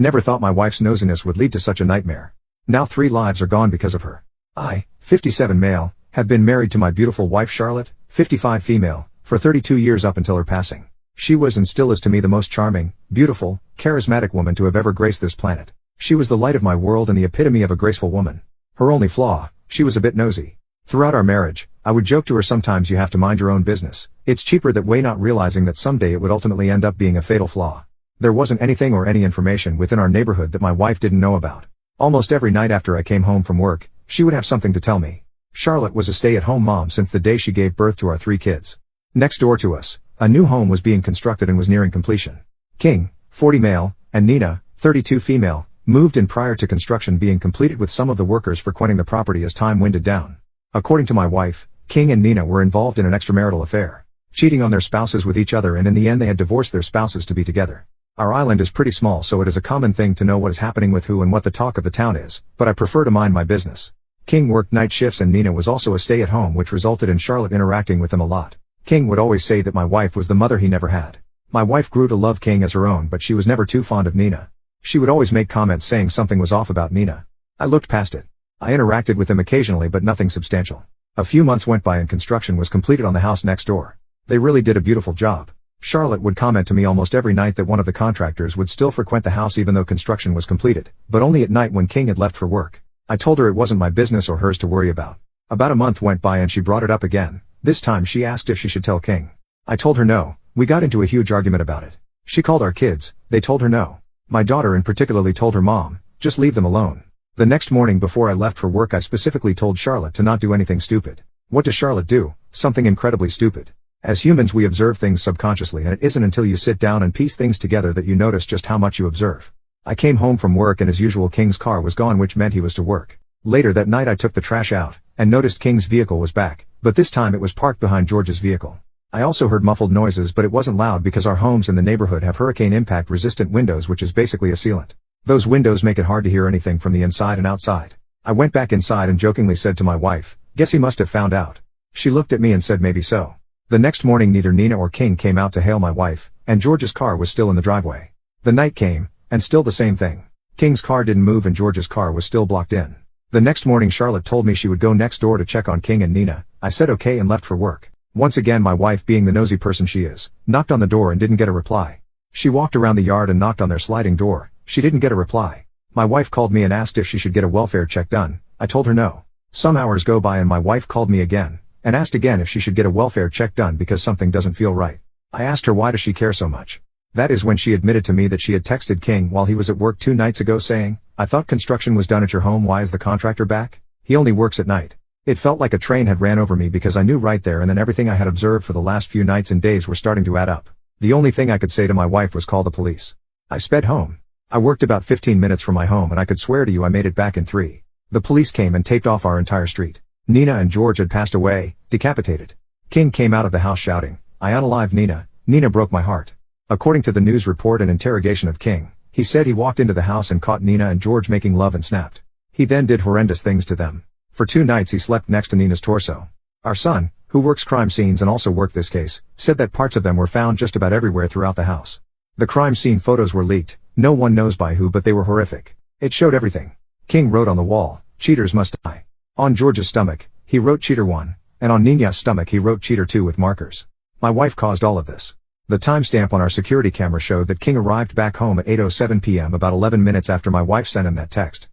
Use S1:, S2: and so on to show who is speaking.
S1: Never thought my wife's nosiness would lead to such a nightmare. Now 3 lives are gone because of her. I, 57 male, have been married to my beautiful wife Charlotte, 55 female, for 32 years up until her passing. She was and still is to me the most charming, beautiful, charismatic woman to have ever graced this planet. She was the light of my world and the epitome of a graceful woman. Her only flaw, she was a bit nosy. Throughout our marriage, I would joke to her sometimes you have to mind your own business. It's cheaper that way, not realizing that someday it would ultimately end up being a fatal flaw. There wasn't anything or any information within our neighborhood that my wife didn't know about. Almost every night after I came home from work, she would have something to tell me. Charlotte was a stay-at-home mom since the day she gave birth to our 3 kids. Next door to us, a new home was being constructed and was nearing completion. King, 40 male, and Nina, 32 female, moved in prior to construction being completed, with some of the workers frequenting the property as time winded down. According to my wife, King and Nina were involved in an extramarital affair, cheating on their spouses with each other, and in the end they had divorced their spouses to be together. Our island is pretty small, so it is a common thing to know what is happening with who and what the talk of the town is, but I prefer to mind my business. King worked night shifts and Nina was also a stay-at-home, which resulted in Charlotte interacting with them a lot. King would always say that my wife was the mother he never had. My wife grew to love King as her own, but she was never too fond of Nina. She would always make comments saying something was off about Nina. I looked past it. I interacted with them occasionally, but nothing substantial. A few months went by and construction was completed on the house next door. They really did a beautiful job. Charlotte would comment to me almost every night that one of the contractors would still frequent the house even though construction was completed, but only at night when King had left for work. I told her it wasn't my business or hers to worry about. About a month went by and she brought it up again. This time she asked if she should tell King. I told her no. We got into a huge argument about it. She called our kids, they told her no. My daughter in particularly told her mom, just leave them alone. The next morning before I left for work I specifically told Charlotte to not do anything stupid. What does Charlotte do? Something incredibly stupid. As humans we observe things subconsciously, and it isn't until you sit down and piece things together that you notice just how much you observe. I came home from work and as usual King's car was gone, which meant he was to work. Later that night I took the trash out, and noticed King's vehicle was back, but this time it was parked behind George's vehicle. I also heard muffled noises, but it wasn't loud because our homes in the neighborhood have hurricane impact resistant windows, which is basically a sealant. Those windows make it hard to hear anything from the inside and outside. I went back inside and jokingly said to my wife, guess he must have found out. She looked at me and said maybe so. The next morning neither Nina or King came out to hail my wife, and George's car was still in the driveway. The night came, and still the same thing. King's car didn't move and George's car was still blocked in. The next morning Charlotte told me she would go next door to check on King and Nina. I said okay and left for work. Once again my wife, being the nosy person she is, knocked on the door and didn't get a reply. She walked around the yard and knocked on their sliding door. She didn't get a reply. My wife called me and asked if she should get a welfare check done. I told her no. Some hours go by and my wife called me again, and asked again if she should get a welfare check done because something doesn't feel right. I asked her why does she care so much. That is when she admitted to me that she had texted King while he was at work 2 nights ago saying, I thought construction was done at your home, why is the contractor back? He only works at night. It felt like a train had ran over me because I knew right there and then everything I had observed for the last few nights and days were starting to add up. The only thing I could say to my wife was call the police. I sped home. I worked about 15 minutes from my home and I could swear to you I made it back in 3. The police came and taped off our entire street. Nina and George had passed away, decapitated. King came out of the house shouting, I unalived Nina. Nina broke my heart. According to the news report and interrogation of King, he said he walked into the house and caught Nina and George making love and snapped. He then did horrendous things to them. For 2 nights he slept next to Nina's torso. Our son, who works crime scenes and also worked this case, said that parts of them were found just about everywhere throughout the house. The crime scene photos were leaked, no one knows by who, but they were horrific. It showed everything. King wrote on the wall, cheaters must die. On George's stomach, he wrote cheater 1, and on Nina's stomach he wrote cheater 2 with markers. My wife caused all of this. The timestamp on our security camera showed that King arrived back home at 8:07 p.m. about 11 minutes after my wife sent him that text.